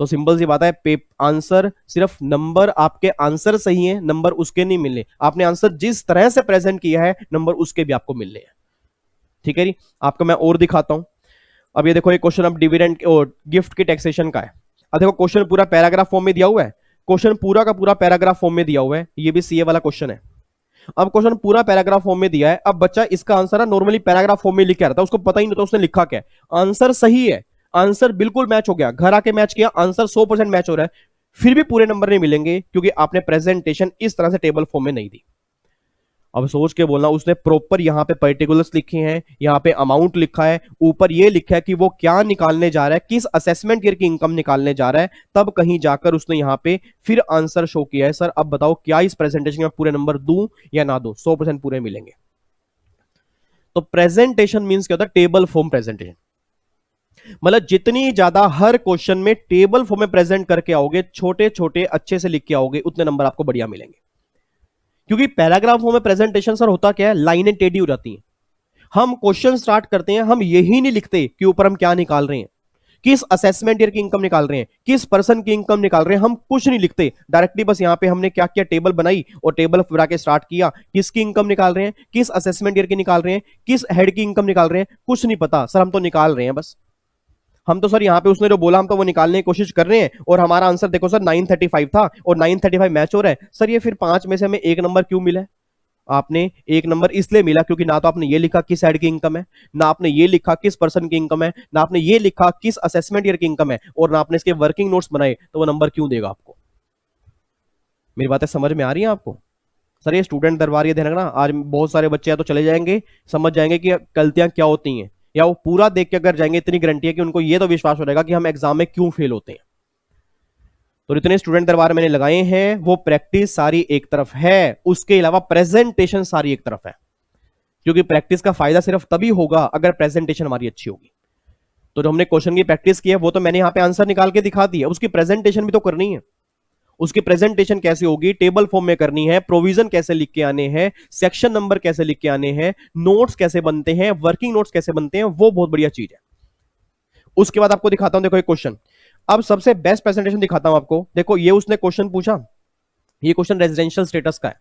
Speaker 1: तो सिंपल सी बात है, आंसर सिर्फ नंबर, आपके आंसर सही है, नंबर उसके नहीं मिलने, आपने आंसर जिस तरह से प्रेजेंट किया है नंबर उसके भी आपको मिलने हैं। ठीक है जी, आपको मैं और दिखाता हूं। अब ये देखो, ये क्वेश्चन अब डिविडेंड और गिफ्ट की टैक्सेशन का है। अब देखो क्वेश्चन पूरा पैराग्राफ फॉर्म में दिया हुआ है, क्वेश्चन पूरा का पूरा पैराग्राफ फॉर्म में दिया हुआ है, ये भी सीए वाला क्वेश्चन है। अब क्वेश्चन पूरा पैराग्राफ फॉर्म में दिया है, अब बच्चा इसका आंसर है नॉर्मली पैराग्राफ फॉर्म में लिख के आता है, उसको पता ही नहीं था उसने लिखा क्या है। आंसर सही है, आंसर बिल्कुल मैच हो गया, घर आके मैच किया, आंसर 100% मैच हो रहा है, फिर भी पूरे नंबर नहीं मिलेंगे क्योंकि आपने प्रेजेंटेशन इस तरह से टेबल फॉर्म में नहीं दी। अब सोच के बोलना, उसने प्रॉपर यहां पे पर्टिकुलर्स लिखे हैं, यहां पे अमाउंट लिखा है, ऊपर ये लिखा है कि वो क्या निकालने जा रहा है, किस असेसमेंट ईयर की इनकम निकालने जा रहा है, तब कहीं जाकर उसने यहां पे फिर आंसर शो किया है। सर अब बताओ क्या इस प्रेजेंटेशन में पूरे नंबर दूं या ना दूं? 100% पूरे मिलेंगे। तो प्रेजेंटेशन मींस क्या होता है? टेबल फॉर्म प्रेजेंटेशन, मतलब जितनी ज्यादा हर क्वेश्चन में टेबल फॉर्म में प्रेजेंट करके आओगे, छोटे छोटे अच्छे से लिख के आओगे, उतने नंबर आपको बढ़िया मिलेंगे। क्योंकि पैराग्राफ फॉर्म में प्रेजेंटेशन सर होता क्या है, लाइनें टेढ़ी हो जाती हैं। हम क्वेश्चन स्टार्ट करते हैं, हम यही नहीं लिखते कि ऊपर हम क्या निकाल रहे हैं, किस असेसमेंट ईयर की इनकम निकाल रहे हैं, किस पर्सन की इनकम निकाल रहे हैं, हम कुछ नहीं लिखते डायरेक्टली। बस यहां पे हमने क्या किया, टेबल बनाई और टेबल बना के स्टार्ट किया, किसकी इनकम निकाल रहे हैं, किस असेसमेंट ईयर की निकाल रहे हैं, किस हेड की इनकम निकाल रहे हैं, कुछ नहीं पता सर, हम तो निकाल रहे हैं बस। हम तो सर यहाँ पे उसने जो बोला हम तो वो निकालने की कोशिश कर रहे हैं, और हमारा आंसर देखो सर 935 था और 935 मैच हो रहा है। सर ये फिर 5 में से हमें 1 नंबर क्यों मिला है? आपने 1 नंबर इसलिए मिला क्योंकि ना तो आपने ये लिखा किस साइड की इनकम है, ना आपने ये लिखा किस पर्सन की इनकम है, ना आपने ये लिखा किस असेसमेंट ईयर की इनकम है, और ना आपने इसके वर्किंग नोट्स बनाए, तो वो नंबर क्यों देगा आपको? मेरी बातें समझ में आ रही है आपको? सर ये स्टूडेंट दरबार, ये ध्यान रखना, आज बहुत सारे बच्चे या तो चले जाएंगे, समझ जाएंगे कि गलतियां क्या होती हैं, या वो पूरा देख के अगर जाएंगे, इतनी गारंटी है कि उनको ये तो विश्वास हो जाएगा कि हम एग्जाम में क्यों फेल होते हैं। तो इतने स्टूडेंट दरबार मैंने लगाए हैं, वो प्रैक्टिस सारी एक तरफ है, उसके अलावा प्रेजेंटेशन सारी एक तरफ है, क्योंकि प्रैक्टिस का फायदा सिर्फ तभी होगा अगर प्रेजेंटेशन हमारी अच्छी होगी। तो जो हमने क्वेश्चन की प्रैक्टिस की है वो तो मैंने यहां पे आंसर निकाल के दिखा दिया, उसकी प्रेजेंटेशन भी तो करनी है। उसकी प्रेजेंटेशन कैसे होगी? टेबल फॉर्म में करनी है, प्रोविजन कैसे लिख के आने हैं, सेक्शन नंबर कैसे लिख के आने हैं, नोट्स कैसे बनते हैं, वर्किंग नोट्स कैसे बनते हैं, वो बहुत बढ़िया चीज है। उसके बाद आपको दिखाता हूं, देखो एक क्वेश्चन, अब सबसे बेस्ट प्रेजेंटेशन दिखाता हूं आपको। देखो ये उसने क्वेश्चन पूछा, ये क्वेश्चन रेजिडेंशियल स्टेटस का है।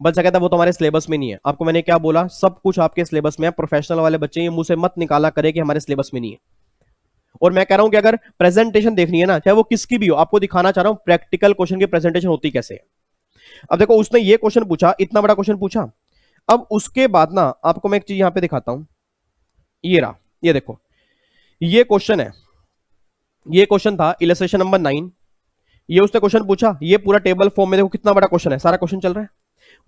Speaker 1: बच्चा कहता है वो तो हमारे सिलेबस में नहीं है। आपको मैंने क्या बोला, सब कुछ आपके सिलेबस में है। प्रोफेशनल वाले बच्चे ये मुंह से मत निकाला करे कि हमारे सिलेबस में नहीं है। और मैं कह रहा हूं कि अगर प्रेजेंटेशन देखनी है ना, चाहे वो किसकी भी हो, आपको दिखाना चाह रहा हूं प्रैक्टिकल क्वेश्चन की प्रेजेंटेशन होती कैसे है। अब देखो उसने ये क्वेश्चन पूछा, इतना बड़ा क्वेश्चन पूछा। अब उसके बाद ना आपको मैं एक चीज यहां पे दिखाता हूं, ये रहा, ये देखो, ये क्वेश्चन है, ये क्वेश्चन था इलस्ट्रेशन नंबर 9। ये उसने क्वेश्चन पूछा, ये पूरा टेबल फॉर्म में, देखो कितना बड़ा क्वेश्चन है, सारा क्वेश्चन चल रहा है।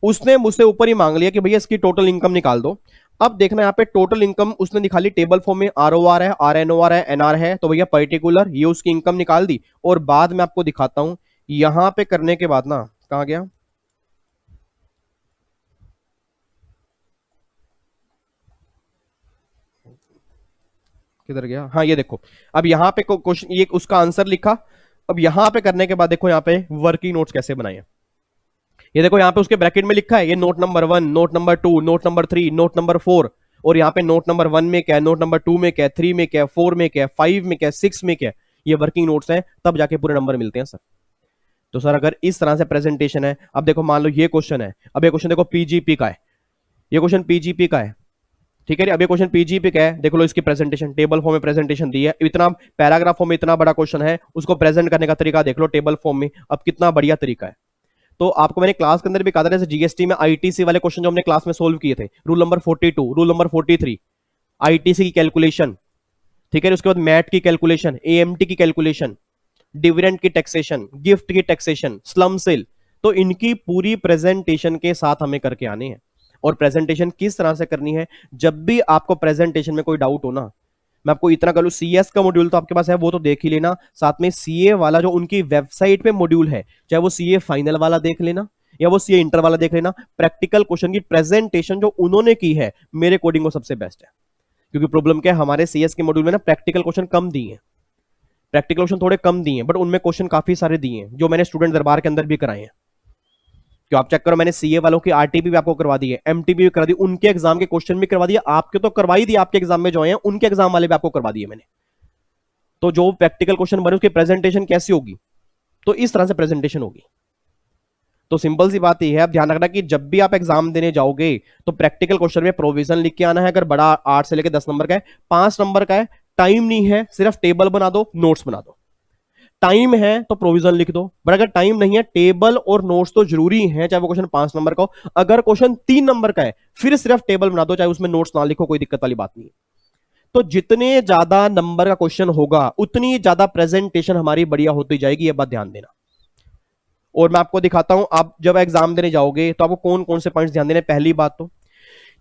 Speaker 1: उसने मुझसे ऊपर ही मांग लिया कि भैया इसकी टोटल इनकम निकाल दो। अब देखना यहाँ पे टोटल इनकम उसने निकाली, टेबल फॉर्म में ROR है, RNOR है, NR है, तो भैया पर्टिकुलर ये उसकी इनकम निकाल दी। और बाद में आपको दिखाता हूं, यहां पे करने के बाद ना, कहां गया, किधर गया, हाँ ये देखो, अब यहां पे क्वेश्चन, ये उसका आंसर लिखा। अब यहां पे करने के बाद देखो यहाँ पे वर्किंग नोट्स कैसे बनाए हैं। ये देखो यहाँ पे उसके ब्रैकेट में लिखा है, ये note number 1, note number 2, note number 3, note number 4, और यहाँ पे नोट नंबर 1 में क्या है, नोट नंबर 2 में क्या है, 3 में क्या है, 4 में क्या है, 5 में क्या है, 6 में क्या है। ये वर्किंग नोट्स हैं, तब जाके पूरे नंबर मिलते हैं सर। तो सर अगर इस तरह से प्रेजेंटेशन है, अब देखो मान लो ये क्वेश्चन है, अब ये क्वेश्चन देखो पीजीपी का है, ये क्वेश्चन पीजीपी का है, ठीक है। अब ये क्वेश्चन पीजीपी का है, देख लो इसकी प्रेजेंटेशन, टेबल फॉर्म में प्रेजेंटेशन दी है, इतना पैराग्राफ फॉर्म में इतना बड़ा क्वेश्चन है, उसको प्रेजेंट करने का तरीका देख लो टेबल फॉर्म में, अब कितना बढ़िया तरीका है। तो आपको मैंने क्लास के अंदर भी कहा था, जैसे जीएसटी में आईटीसी वाले क्वेश्चन जो हमने क्लास में सोल्व किए थे, rule number 42, rule number 43, ITC की कैलकुलेशन, ठीक है। उसके बाद मैट की कैलकुलेशन, एएमटी की कैलकुलेशन, डिविडेंड की टैक्सेशन, गिफ्ट की टैक्सेशन, स्लम सेल, तो इनकी पूरी प्रेजेंटेशन के साथ हमें करके आने हैं। और प्रेजेंटेशन किस तरह से करनी है, जब भी आपको प्रेजेंटेशन में कोई डाउट हो ना, मैं आपको इतना कर लूं, सीएस का मॉड्यूल तो आपके पास है, वो तो देख ही लेना। साथ में सीए वाला जो उनकी वेबसाइट पे मॉड्यूल है, चाहे वो सीए फाइनल वाला देख लेना या वो सीए इंटर वाला देख लेना, प्रैक्टिकल क्वेश्चन की प्रेजेंटेशन जो उन्होंने की है मेरे कोडिंग वो सबसे बेस्ट है। क्योंकि प्रॉब्लम क्या है, हमारे सीएस के मॉड्यूल में ना प्रैक्टिकल क्वेश्चन कम दिए हैं, प्रैक्टिकल क्वेश्चन थोड़े कम दिए हैं, बट उनमें क्वेश्चन काफी सारे दिए हैं जो मैंने स्टूडेंट दरबार के अंदर भी कराए हैं। क्यों आप चेक करो, मैंने सीए वालों की आरटीपी भी आपको करवा दी है, एमटीपी भी करा दी, उनके एग्जाम के क्वेश्चन भी करवा दिए, आपके तो करवा ही दिए, आपके एग्जाम में जो है उनके एग्जाम वाले भी आपको करवा दिए मैंने। तो जो प्रैक्टिकल क्वेश्चन बने उसकी प्रेजेंटेशन कैसी होगी, तो इस तरह से प्रेजेंटेशन होगी। तो सिंपल सी बात यह है, आप ध्यान रखना कि जब भी आप एग्जाम देने जाओगे तो प्रैक्टिकल क्वेश्चन में प्रोविजन लिख के आना है। अगर बड़ा 8 से लेकर 10 नंबर का है, 5 नंबर का है, टाइम नहीं है, सिर्फ टेबल बना दो, नोट्स बना दो। टाइम है तो प्रोविजन लिख दो, बट अगर टाइम नहीं है, टेबल और नोट्स तो जरूरी है, चाहे वो क्वेश्चन 5 नंबर का हो। अगर क्वेश्चन 3 नंबर का है फिर सिर्फ टेबल बना दो, चाहे उसमें नोट्स ना लिखो, कोई दिक्कत वाली बात नहीं है। तो जितने ज्यादा नंबर का क्वेश्चन होगा उतनी ज्यादा प्रेजेंटेशन हमारी बढ़िया होती जाएगी, ये बात ध्यान देना। और मैं आपको दिखाता हूं, आप जब एग्जाम देने जाओगे तो आपको कौन कौन से पॉइंट्स ध्यान देने। पहली बात तो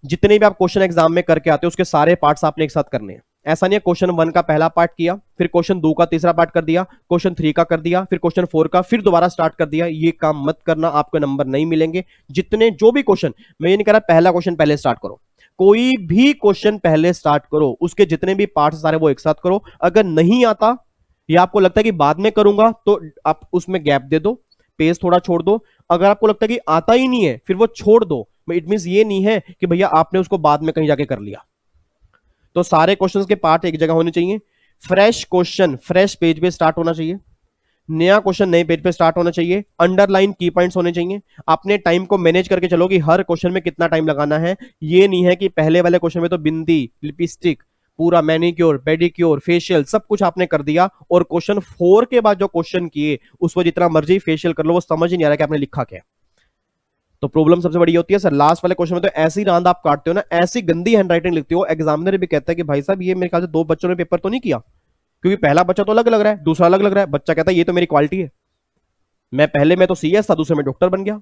Speaker 1: जितने भी आप क्वेश्चन एग्जाम में करके आते हो उसके सारे पार्ट्स आपने एक साथ करने हैं। ऐसा नहीं है क्वेश्चन 1 का पहला पार्ट किया, फिर क्वेश्चन 2 का तीसरा पार्ट कर दिया, क्वेश्चन 3 का कर दिया, फिर क्वेश्चन 4 का फिर दोबारा स्टार्ट कर दिया। ये काम मत करना, आपको नंबर नहीं मिलेंगे। जितने जो भी क्वेश्चन, मैं ये नहीं कह रहा पहला क्वेश्चन पहले स्टार्ट करो, कोई भी क्वेश्चन पहले स्टार्ट करो, उसके जितने भी पार्ट्स सारे वो एक साथ करो। अगर नहीं आता या आपको लगता है कि बाद में करूंगा तो आप उसमें गैप दे दो, पेज थोड़ा छोड़ दो। अगर आपको लगता है कि आता ही नहीं है फिर वो छोड़ दो। इट मींस ये नहीं है कि भैया आपने उसको बाद में कहीं जाके कर लिया। तो सारे क्वेश्चंस के पार्ट एक जगह होने चाहिए। फ्रेश क्वेश्चन फ्रेश पेज पे स्टार्ट होना चाहिए, नया क्वेश्चन नए पेज पे स्टार्ट होना चाहिए, अंडरलाइन की पॉइंट्स होने चाहिए। अपने टाइम को मैनेज करके चलो कि हर क्वेश्चन में कितना टाइम लगाना है। ये नहीं है कि पहले वाले क्वेश्चन में तो बिंदी, लिपस्टिक, पूरा मैनिक्योर, पेडिक्योर, फेशियल सब कुछ आपने कर दिया, और क्वेश्चन 4 के बाद जो क्वेश्चन किए उसको जितना मर्जी फेशियल कर लो, वो समझ ही नहीं आ रहा कि आपने लिखा क्या। तो प्रॉब्लम सबसे बड़ी होती है सर लास्ट वाले क्वेश्चन में, तो ऐसी रांद आप काटते हो ना, ऐसी गंदी हैंडराइटिंग लिखते हो, एग्जामिनर भी कहता है कि भाई साहब ये मेरे ख्याल से 2 बच्चों ने पेपर तो नहीं किया, क्योंकि पहला बच्चा तो अलग लग रहा है, दूसरा अलग लग रहा है। बच्चा कहता है ये तो मेरी क्वालिटी है, मैं तो सीएस था, दूसरे में डॉक्टर बन गया।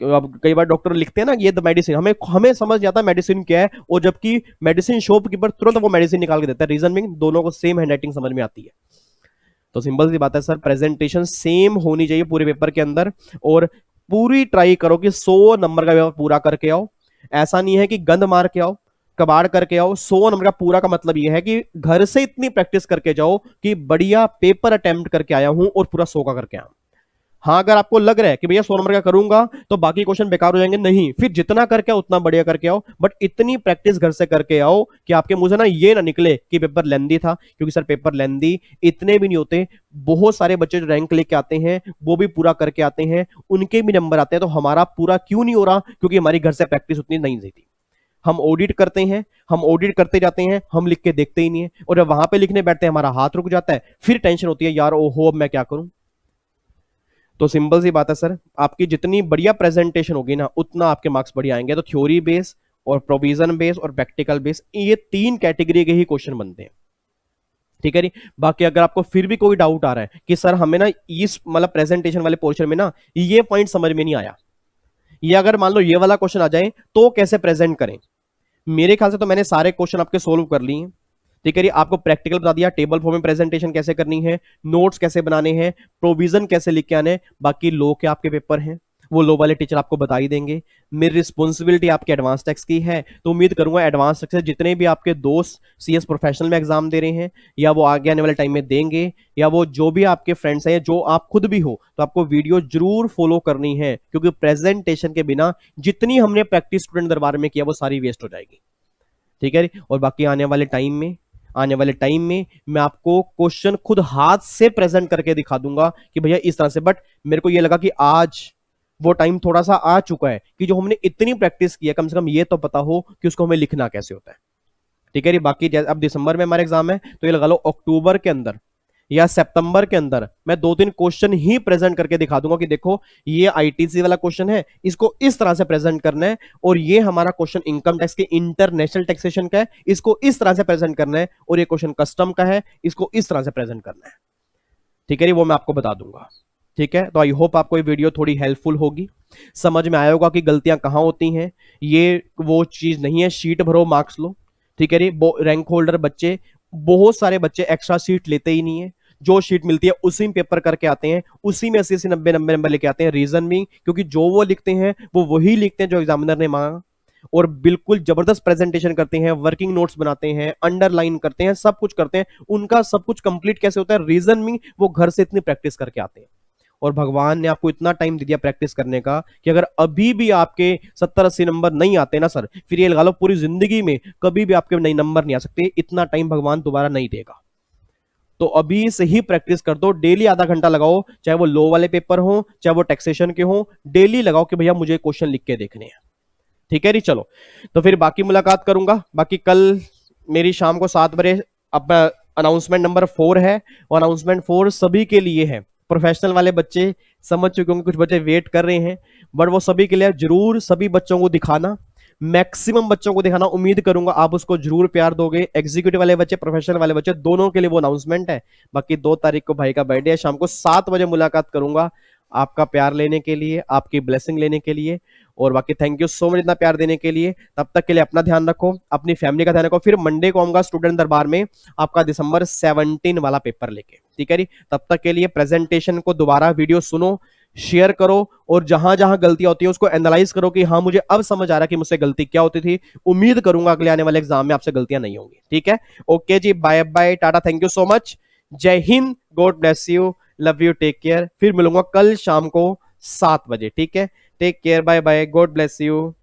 Speaker 1: अब कई बार डॉक्टर लिखते हैं ना ये द मेडिसिन, हमें समझ जाता है मेडिसिन क्या है, और जबकि मेडिसिन शॉपकीपर तुरंत वो मेडिसिन निकाल के देता है। रीजन मीन दोनों को सेम हैंडराइटिंग समझ में आती है। तो सिंपल सी बात है सर, प्रेजेंटेशन सेम होनी चाहिए पूरे पेपर के अंदर, और पूरी ट्राई करो कि 100 नंबर का पेपर पूरा करके आओ। ऐसा नहीं है कि गंद मार के आओ, कबाड़ करके आओ। 100 नंबर का पूरा का मतलब यह है कि घर से इतनी प्रैक्टिस करके जाओ कि बढ़िया पेपर अटेम्प्ट करके आया हूं और पूरा 100 का करके आया। हाँ, अगर आपको लग रहा है कि भैया 100 नंबर का करूंगा तो बाकी क्वेश्चन बेकार हो जाएंगे, नहीं, फिर जितना करके आओ उतना बढ़िया करके आओ, बट इतनी प्रैक्टिस घर से करके आओ कि आपके मुंह से ना ये ना निकले कि पेपर लेंदी था। क्योंकि सर पेपर लेंदी इतने भी नहीं होते, बहुत सारे बच्चे जो रैंक लेके आते हैं वो भी पूरा करके आते हैं, उनके भी नंबर आते हैं। तो हमारा पूरा क्यों नहीं हो रहा? क्योंकि हमारी घर से प्रैक्टिस उतनी नहीं थी। हम ऑडिट करते हैं, हम ऑडिट करते जाते हैं, हम लिख के देखते ही नहीं है, और जब वहां पे लिखने बैठते हैं हमारा हाथ रुक जाता है, फिर टेंशन होती है यार ओहो अब मैं क्या करूं। तो सिंपल सी बात है सर, आपकी जितनी बढ़िया प्रेजेंटेशन होगी ना उतना आपके मार्क्स बढ़िया आएंगे। तो थ्योरी बेस और प्रोविजन बेस और प्रैक्टिकल बेस, ये 3 कैटेगरी के ही क्वेश्चन बनते हैं, ठीक है जी। बाकी अगर आपको फिर भी कोई डाउट आ रहा है कि सर हमें ना इस मतलब प्रेजेंटेशन वाले पोर्शन में ना ये पॉइंट समझ में नहीं आया, ये अगर मान लो ये वाला क्वेश्चन आ जाए तो कैसे प्रेजेंट करें, मेरे ख्याल से तो मैंने सारे क्वेश्चन आपके सोल्व कर लिए हैं, ठीक है। आपको प्रैक्टिकल बता दिया, टेबल फॉर्म में प्रेजेंटेशन कैसे करनी है, नोट्स कैसे बनाने हैं, प्रोविजन कैसे लिख के आने। बाकी लो के आपके पेपर हैं, वो लो वाले टीचर आपको बता ही देंगे। मेरी रिस्पॉन्सिबिलिटी आपके एडवांस टैक्स की है, तो उम्मीद करूंगा एडवांस टैक्स से जितने भी आपके दोस्त सीएस प्रोफेशनल में एग्जाम दे रहे हैं या वो आगे आने वाले टाइम में देंगे, या वो जो भी आपके फ्रेंड्स हैं, जो आप खुद भी हो, तो आपको वीडियो जरूर फॉलो करनी है, क्योंकि प्रेजेंटेशन के बिना जितनी हमने प्रैक्टिस स्टूडेंट दरबार में किया वो सारी वेस्ट हो जाएगी, ठीक है। और बाकी आने वाले टाइम में मैं आपको क्वेश्चन खुद हाथ से प्रेजेंट करके दिखा दूंगा कि भैया इस तरह से। बट मेरे को यह लगा कि आज वो टाइम थोड़ा सा आ चुका है कि जो हमने इतनी प्रैक्टिस की है कम से कम ये तो पता हो कि उसको हमें लिखना कैसे होता है, ठीक है। बाकी अब दिसंबर में हमारे एग्जाम है, तो ये लगा लो अक्टूबर के अंदर या सितंबर के अंदर मैं 2-3 क्वेश्चन ही प्रेजेंट करके दिखा दूंगा कि देखो ये आईटीसी वाला क्वेश्चन है, इसको इस तरह से प्रेजेंट करना है, और ये हमारा क्वेश्चन इनकम टैक्स के इंटरनेशनल टैक्सेशन का है, इसको इस तरह से प्रेजेंट करना है, और ये क्वेश्चन कस्टम का है, इसको इस तरह से प्रेजेंट करना है, ठीक है। वो मैं आपको बता दूंगा, ठीक है। तो आई होप आपको ये वीडियो थोड़ी हेल्पफुल होगी, समझ में आया होगा कि गलतियां कहां होती हैं। ये वो चीज नहीं है शीट भरो मार्क्स लो, ठीक है रे, रैंक होल्डर बच्चे, बहुत सारे बच्चे एक्स्ट्रा सीट लेते ही नहीं है, जो शीट मिलती है उसी में पेपर करके आते हैं, उसी में 80 90 90 नंबर लेके आते हैं। रीजन भी क्योंकि जो वो लिखते हैं वो वही लिखते हैं जो एग्जामिनर ने मांगा, और बिल्कुल जबरदस्त प्रेजेंटेशन करते हैं, वर्किंग नोट्स बनाते हैं, अंडरलाइन करते हैं, सब कुछ करते हैं। उनका सब कुछ कंप्लीट कैसे होता है? रीजन में वो घर से इतनी प्रैक्टिस करके आते हैं, और भगवान ने आपको इतना टाइम दे दिया प्रैक्टिस करने का कि अगर अभी भी आपके 70 80 नंबर नहीं आते ना सर, फिर ये लगा लो पूरी जिंदगी में कभी भी आपके नए नंबर नहीं आ सकते, इतना टाइम भगवान दोबारा नहीं देगा। तो अभी से ही प्रैक्टिस कर दो, डेली आधा घंटा लगाओ, चाहे वो लो वाले पेपर हो चाहे वो टैक्सेशन के हो, डेली लगाओ कि भैया मुझे क्वेश्चन लिख के देखने हैं। ठीक है जी, चलो तो फिर बाकी मुलाकात करूंगा। बाकी कल मेरी शाम को 7 बजे अब अनाउंसमेंट नंबर 4 है, और अनाउंसमेंट 4 सभी के लिए है। प्रोफेशनल वाले बच्चे समझ चुके होंगे, कुछ बच्चे वेट कर रहे हैं, बट वो सभी के लिए जरूर सभी बच्चों को दिखाना, मैक्सिमम बच्चों को दिखाना। उम्मीद करूंगा आप उसको जरूर प्यार दोगे। एग्जीक्यूटिव वाले बच्चे, प्रोफेशनल वाले बच्चे, दोनों के लिए वो अनाउंसमेंट है। बाकी 2 तारीख को भाई का बर्थडे है, शाम को 7 बजे मुलाकात करूंगा आपका प्यार लेने के लिए, आपकी ब्लेसिंग लेने के लिए। और बाकी थैंक यू सो मच इतना प्यार देने के लिए। तब तक के लिए अपना ध्यान रखो, अपनी फैमिली का ध्यान रखो। फिर मंडे को आऊंगा स्टूडेंट दरबार में आपका दिसंबर 17 वाला पेपर लेके, ठीक है जी। तब तक के लिए प्रेजेंटेशन को दोबारा वीडियो सुनो, शेयर करो, और जहां जहां गलतियां होती है उसको एनालाइज करो कि हाँ मुझे अब समझ आ रहा है कि मुझसे गलती क्या होती थी। उम्मीद करूंगा अगले आने वाले एग्जाम में आपसे गलतियां नहीं होंगी, ठीक है। ओके जी, bye bye, tata, thank you so much, Jai Hind, God bless you, love you, take care. फिर मिलूंगा कल शाम को 7 बजे, ठीक है। Take care, bye bye, God bless you.